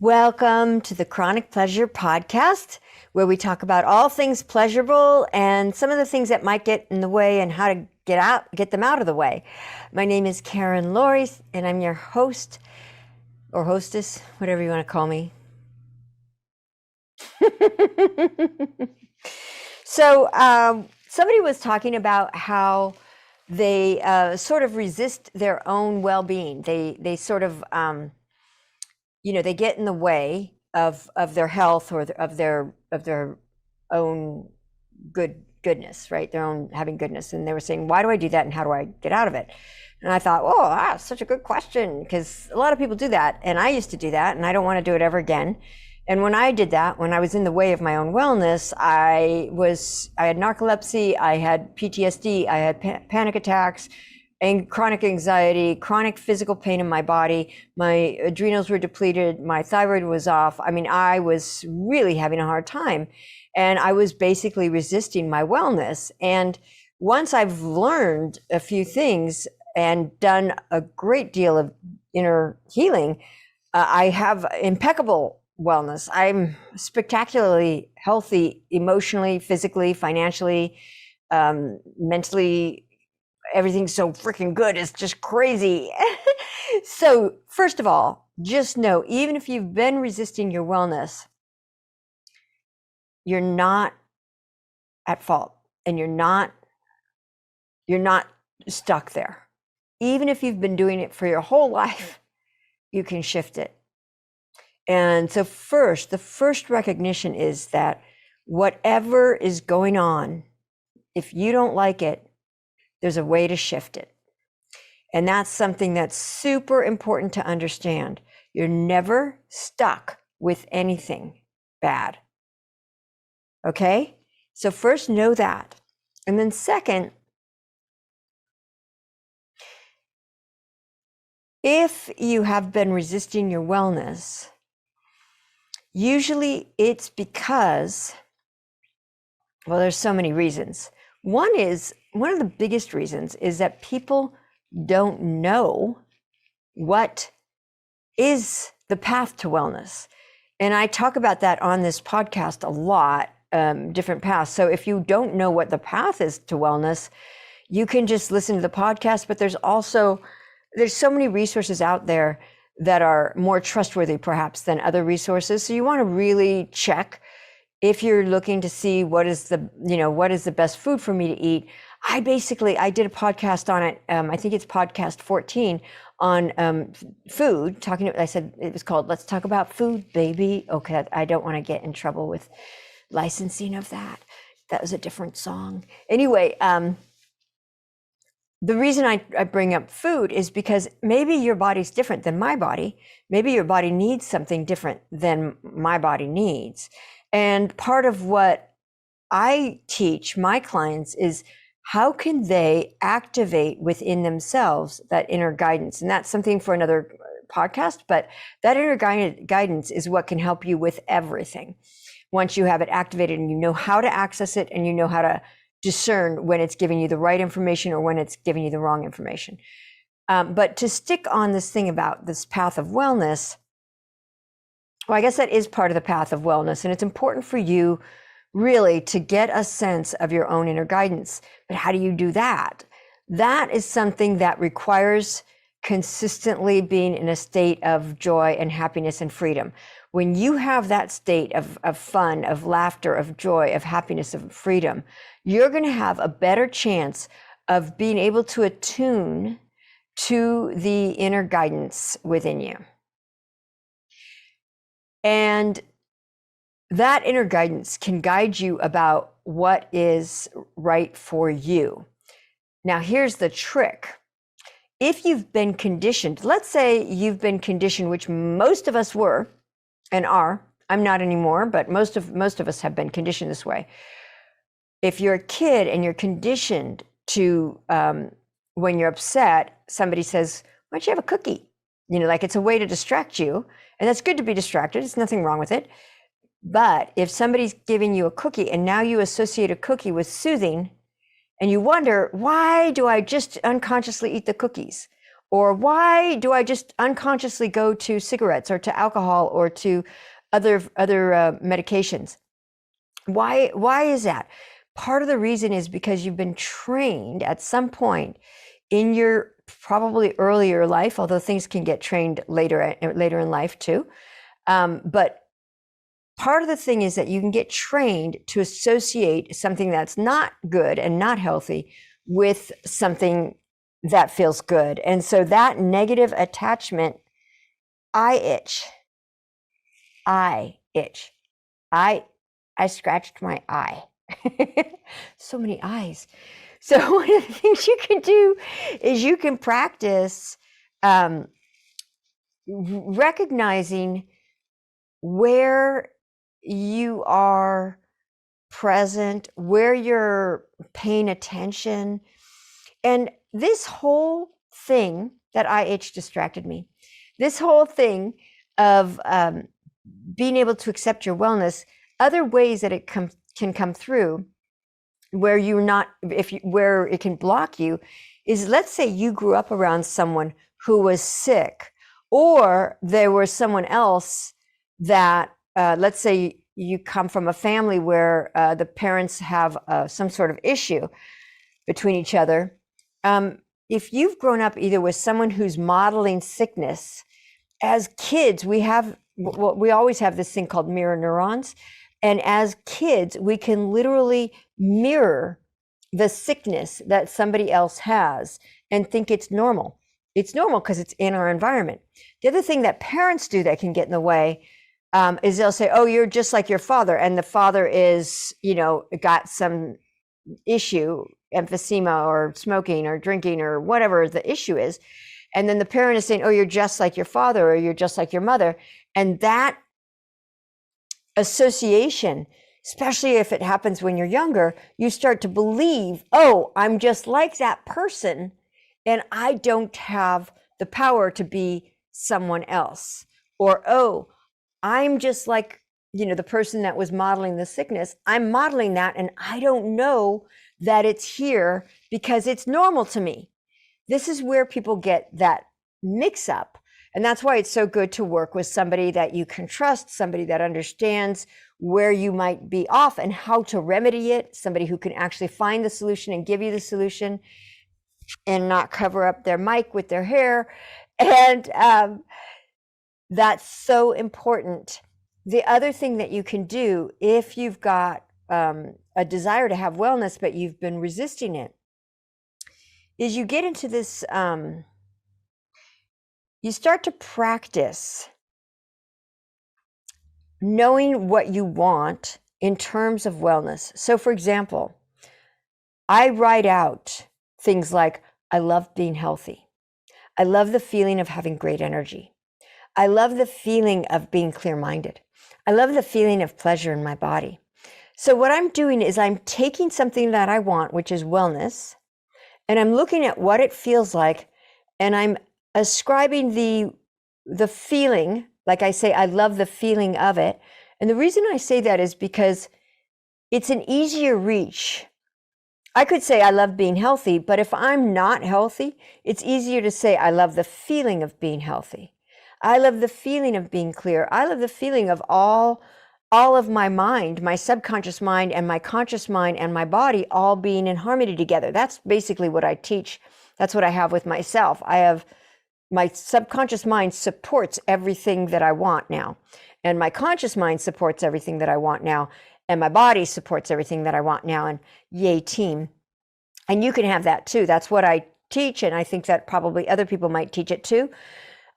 Welcome to the Chronic Pleasure Podcast, where we talk about all things pleasurable and some of the things that might get in the way and how to get them out of the way. My name is Karen Laurie, and I'm your host or hostess, whatever you want to call me. So somebody was talking about how they sort of resist their own well-being. They sort of they get in the way of their health or of their own goodness, right? Their own having goodness. And they were saying, why do I do that and how do I get out of it? And I thought, such a good question, because a lot of people do that. And I used to do that, and I don't want to do it ever again. And when I did that, when I was in the way of my own wellness, I had narcolepsy, I had PTSD, I had panic attacks, and chronic anxiety, chronic physical pain in my body. My adrenals were depleted. My thyroid was off. I mean, I was really having a hard time. And I was basically resisting my wellness. And once I've learned a few things and done a great deal of inner healing, I have impeccable wellness. I'm spectacularly healthy emotionally, physically, financially, mentally. Everything's so freaking good. It's just crazy. So first of all, just know, even if you've been resisting your wellness, you're not at fault, and you're not stuck there. Even if you've been doing it for your whole life, you can shift it. And so the first recognition is that whatever is going on, if you don't like it, there's a way to shift it. And that's something that's super important to understand. You're never stuck with anything bad. Okay? So first, know that. And then second, if you have been resisting your wellness, usually it's because, there's so many reasons. One of the biggest reasons is that people don't know what is the path to wellness. And I talk about that on this podcast a lot, different paths. So if you don't know what the path is to wellness, you can just listen to the podcast, but there's so many resources out there that are more trustworthy perhaps than other resources. So you want to really check if you're looking to see what is the best food for me to eat. I did a podcast on it. I think it's podcast 14 on food. I said it was called "Let's Talk About Food, Baby." Okay, I don't want to get in trouble with licensing of that. That was a different song. Anyway, the reason I bring up food is because maybe your body's different than my body. Maybe your body needs something different than my body needs. And part of what I teach my clients is how can they activate within themselves that inner guidance? And that's something for another podcast, but that inner guidance is what can help you with everything. Once you have it activated and you know how to access it and you know how to discern when it's giving you the right information or when it's giving you the wrong information. But to stick on this thing about this path of wellness, I guess that is part of the path of wellness. And it's important for you really to get a sense of your own inner guidance. But how do you do that? That is something that requires consistently being in a state of joy and happiness and freedom. When you have that state of fun, of laughter, of joy, of happiness, of freedom, you're going to have a better chance of being able to attune to the inner guidance within you. And that inner guidance can guide you about what is right for you. Now, here's the trick. If you've been conditioned, let's say you've been conditioned, which most of us were and are. I'm not anymore, but most of us have been conditioned this way. If you're a kid and you're conditioned to, when you're upset, somebody says, why don't you have a cookie? Like it's a way to distract you. And that's good to be distracted. There's nothing wrong with it. But if somebody's giving you a cookie and now you associate a cookie with soothing and you wonder, why do I just unconsciously eat the cookies? Or why do I just unconsciously go to cigarettes or to alcohol or to other medications? Why is that? Part of the reason is because you've been trained at some point in your probably earlier life, although things can get trained later in life too. But part of the thing is that you can get trained to associate something that's not good and not healthy with something that feels good. And so that negative attachment, I itch. I scratched my eye. So many eyes. So one of the things you can do is you can practice recognizing where you are present, where you're paying attention. And this whole thing that IH distracted me, this whole thing of being able to accept your wellness, other ways that it can come through where you're not, where it can block you is, let's say you grew up around someone who was sick, or there was someone else that, let's say you come from a family where the parents have some sort of issue between each other. If you've grown up either with someone who's modeling sickness, as kids, we always have this thing called mirror neurons. And as kids, we can literally mirror the sickness that somebody else has and think it's normal. It's normal because it's in our environment. The other thing that parents do that can get in the way is they'll say, oh, you're just like your father. And the father is, got some issue, emphysema or smoking or drinking or whatever the issue is. And then the parent is saying, oh, you're just like your father or you're just like your mother. And that association, especially if it happens when you're younger, you start to believe, oh, I'm just like that person and I don't have the power to be someone else. Or, oh, I'm just like, the person that was modeling the sickness. I'm modeling that and I don't know that it's here because it's normal to me. This is where people get that mix up. And that's why it's so good to work with somebody that you can trust, somebody that understands where you might be off and how to remedy it, somebody who can actually find the solution and give you the solution and not cover up their mic with their hair. And that's so important. The other thing that you can do if you've got a desire to have wellness, but you've been resisting it, is you get into this, you start to practice knowing what you want in terms of wellness. So for example, I write out things like, I love being healthy. I love the feeling of having great energy. I love the feeling of being clear-minded. I love the feeling of pleasure in my body. So what I'm doing is I'm taking something that I want, which is wellness, and I'm looking at what it feels like, and I'm ascribing the feeling, like I say, I love the feeling of it. And the reason I say that is because it's an easier reach. I could say I love being healthy, but if I'm not healthy, it's easier to say I love the feeling of being healthy. I love the feeling of being clear. I love the feeling of all of my mind, my subconscious mind and my conscious mind and my body all being in harmony together. That's basically what I teach. That's what I have with myself. I have my subconscious mind supports everything that I want now. And my conscious mind supports everything that I want now. And my body supports everything that I want now. And yay, team. And you can have that too. That's what I teach. And I think that probably other people might teach it too.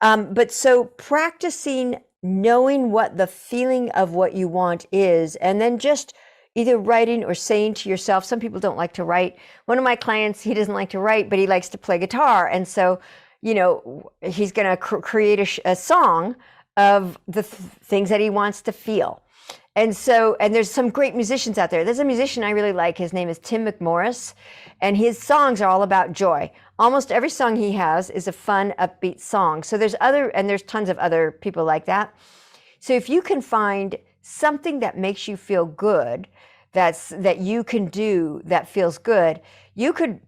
But so practicing knowing what the feeling of what you want is, and then just either writing or saying to yourself, some people don't like to write. One of my clients, he doesn't like to write, but he likes to play guitar. And so, he's going to create a song of the things that he wants to feel. And so, and there's some great musicians out there. There's a musician I really like. His name is Tim McMorris, and his songs are all about joy. Almost every song he has is a fun, upbeat song. So there's tons of other people like that. So if you can find something that makes you feel good, that you can do that feels good. You could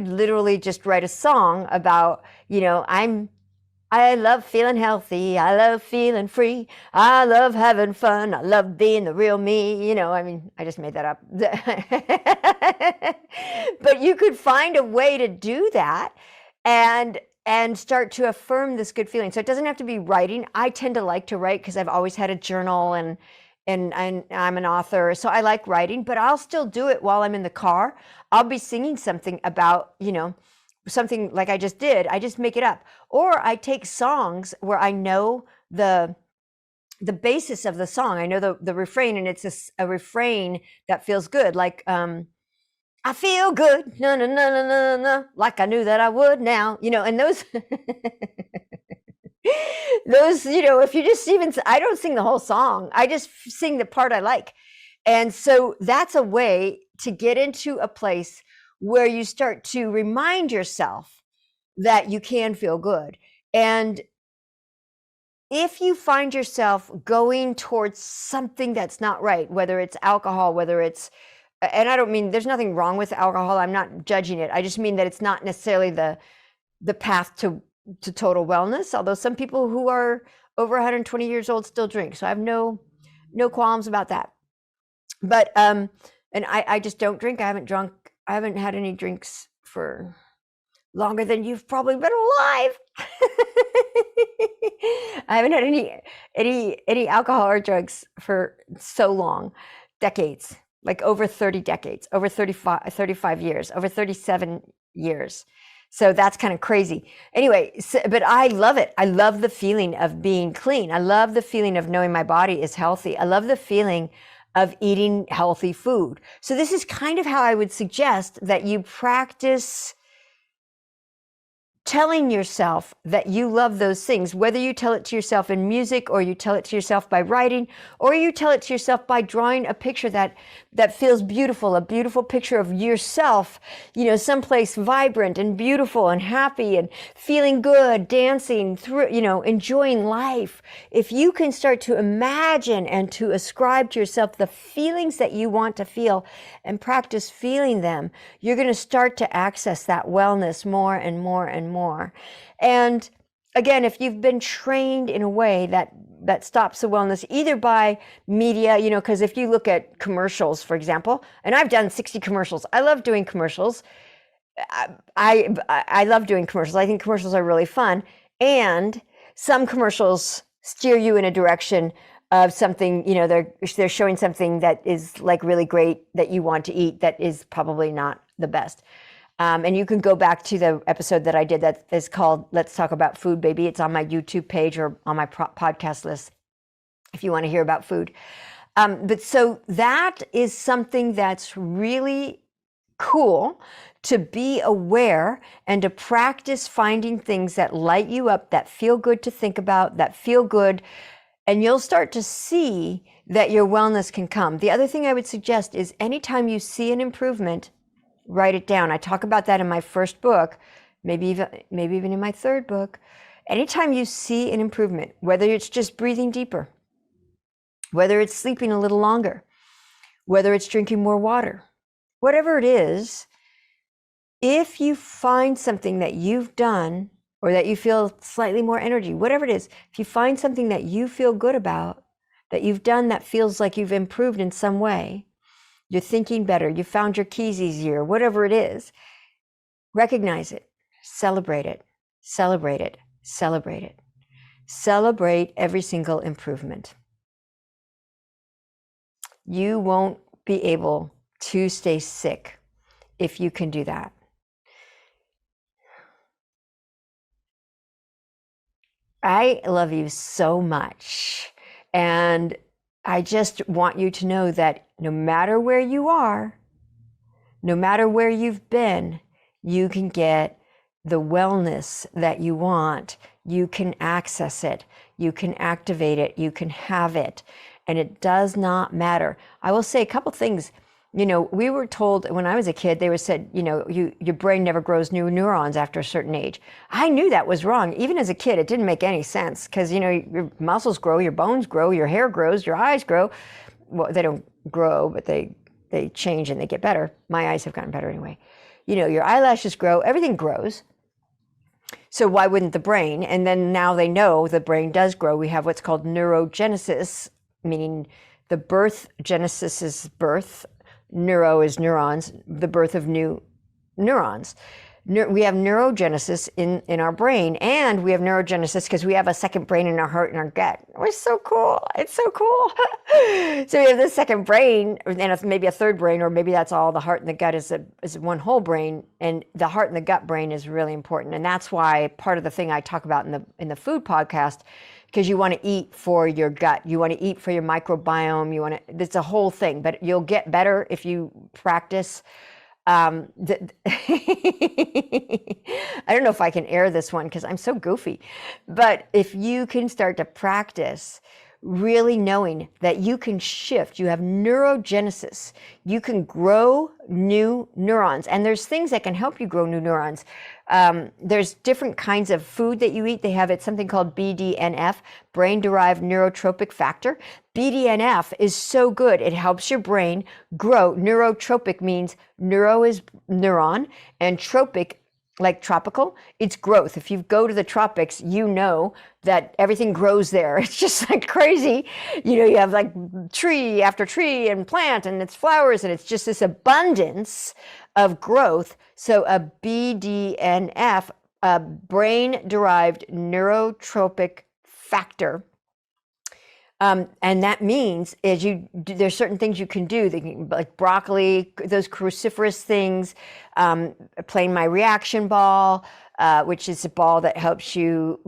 literally just write a song about, I love feeling healthy. I love feeling free. I love having fun. I love being the real me. I just made that up. But you could find a way to do that and start to affirm this good feeling. So it doesn't have to be writing. I tend to like to write because I've always had a journal, and I'm an author, so I like writing, but I'll still do it while I'm in the car. I'll be singing something about, something like I just did. I just make it up. Or I take songs where I know the basis of the song. I know the refrain, and it's a refrain that feels good. Like, I feel good, no, no, no, no, no, no, like I knew that I would now, and those, if you just I don't sing the whole song. I just sing the part I like. And so that's a way to get into a place where you start to remind yourself that you can feel good. And if you find yourself going towards something that's not right, whether it's alcohol, and I don't mean, there's nothing wrong with alcohol. I'm not judging it. I just mean that it's not necessarily the path to total wellness, although some people who are over 120 years old still drink. So I have no qualms about that. But, and I just don't drink. I haven't had any drinks for longer than you've probably been alive. I haven't had any alcohol or drugs for so long, decades, like over 30 decades, over 35 years, over 37 years. So that's kind of crazy. Anyway, but I love it. I love the feeling of being clean. I love the feeling of knowing my body is healthy. I love the feeling of eating healthy food. So this is kind of how I would suggest that you practice telling yourself that you love those things, whether you tell it to yourself in music, or you tell it to yourself by writing, or you tell it to yourself by drawing a picture that feels beautiful, a beautiful picture of yourself, someplace vibrant and beautiful and happy and feeling good, dancing through, enjoying life. If you can start to imagine and to ascribe to yourself the feelings that you want to feel and practice feeling them, you're going to start to access that wellness more and more and more. And again, if you've been trained in a way that stops the wellness, either by media, because if you look at commercials, for example, and I've done 60 commercials. I love doing commercials. I love doing commercials. I think commercials are really fun. And some commercials steer you in a direction of something, they're showing something that is like really great that you want to eat that is probably not the best. And you can go back to the episode that I did that is called Let's Talk About Food, Baby. It's on my YouTube page or on my podcast list if you want to hear about food. But so that is something that's really cool, to be aware and to practice finding things that light you up, that feel good to think about, that feel good. And you'll start to see that your wellness can come. The other thing I would suggest is anytime you see an improvement, write it down. I talk about that in my first book, maybe even in my third book. Anytime you see an improvement, whether it's just breathing deeper, whether it's sleeping a little longer, whether it's drinking more water, whatever it is, if you find something that you've done or that you feel slightly more energy, whatever it is, if you find something that you feel good about, that you've done that feels like you've improved in some way, you're thinking better, you found your keys easier, whatever it is, recognize it, celebrate it, celebrate it, celebrate it. Celebrate every single improvement. You won't be able to stay sick if you can do that. I love you so much. And I just want you to know that no matter where you are, no matter where you've been, you can get the wellness that you want. You can access it. You can activate it. You can have it. And it does not matter. I will say a couple things. We were told when I was a kid, they were said, your brain never grows new neurons after a certain age. I knew that was wrong. Even as a kid, it didn't make any sense because, your muscles grow, your bones grow, your hair grows, your eyes grow. Well, they don't grow, but they they change and they get better. My eyes have gotten better anyway. You know, your eyelashes grow, everything grows. So why wouldn't the brain? And then now they know the brain does grow. We have what's called neurogenesis, meaning the birth, genesis is birth, neuro is neurons, the birth of new neurons. We have neurogenesis in our brain, and we have neurogenesis because we have a second brain in our heart and our gut. It's so cool. It's so cool. So we have this second brain, and maybe a third brain, or maybe that's all. The heart and the gut is one whole brain, and the heart and the gut brain is really important. And that's why part of the thing I talk about in the food podcast, because you want to eat for your gut, you want to eat for your microbiome, you want to. It's a whole thing, but you'll get better if you practice. I don't know if I can air this one because I'm so goofy, but if you can start to practice really knowing that you can shift, you have neurogenesis, you can grow new neurons, and there's things that can help you grow new neurons. There's different kinds of food that you eat. They have something called BDNF, brain-derived neurotropic factor. BDNF is so good. It helps your brain grow. Neurotropic means neuro is neuron, and tropic, like tropical, it's growth. If you go to the tropics, you know that everything grows there. It's just like crazy. You know, you have like tree after tree and plant and it's flowers, and it's just this abundance of growth. So a BDNF, a brain-derived neurotropic factor. And that means there's certain things you can do, like broccoli, those cruciferous things, playing my reaction ball, which is a ball that helps you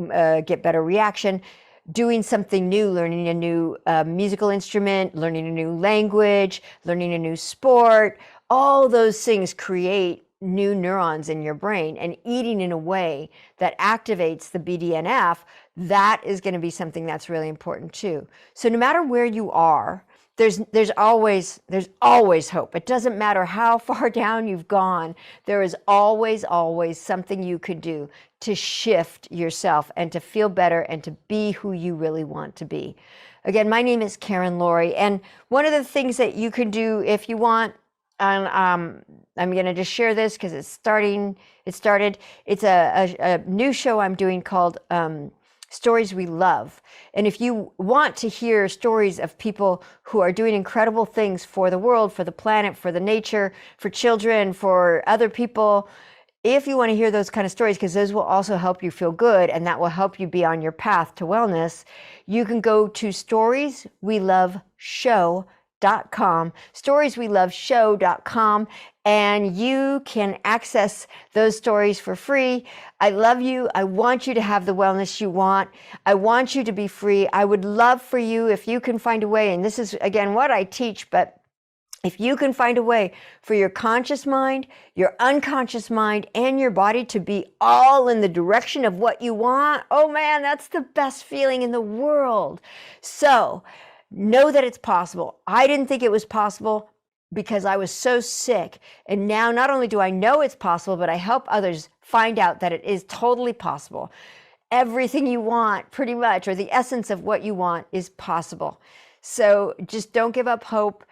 get better reaction, doing something new, learning a new musical instrument, learning a new language, learning a new sport. All those things create new neurons in your brain, and eating in a way that activates the BDNF, that is going to be something that's really important too. So no matter where you are, there's always hope. It doesn't matter how far down you've gone. There is always something you could do to shift yourself and to feel better and to be who you really want to be. Again, my name is Karen Laurie, and one of the things that you can do if you want, and I'm going to just share this because it started. It's a new show I'm doing called Stories We Love. And if you want to hear stories of people who are doing incredible things for the world, for the planet, for the nature, for children, for other people, if you want to hear those kind of stories, because those will also help you feel good and that will help you be on your path to wellness, you can go to storiesweloveshow.com, and you can access those stories for free. I love you. I want you to have the wellness you want. I want you to be free. I would love for you, if you can find a way, and this is again what I teach, but if you can find a way for your conscious mind, your unconscious mind, and your body to be all in the direction of what you want, oh man, that's the best feeling in the world. So know that it's possible. I didn't think it was possible because I was so sick. And now not only do I know it's possible, but I help others find out that it is totally possible. Everything you want, pretty much, or the essence of what you want is possible. So just don't give up hope.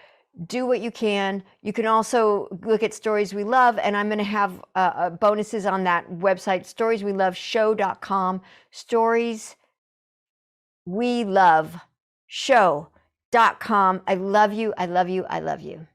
Do what you can. You can also look at Stories We Love, and I'm going to have bonuses on that website, storiesweloveshow.com, storiesweloveshow.com. I love you. I love you. I love you.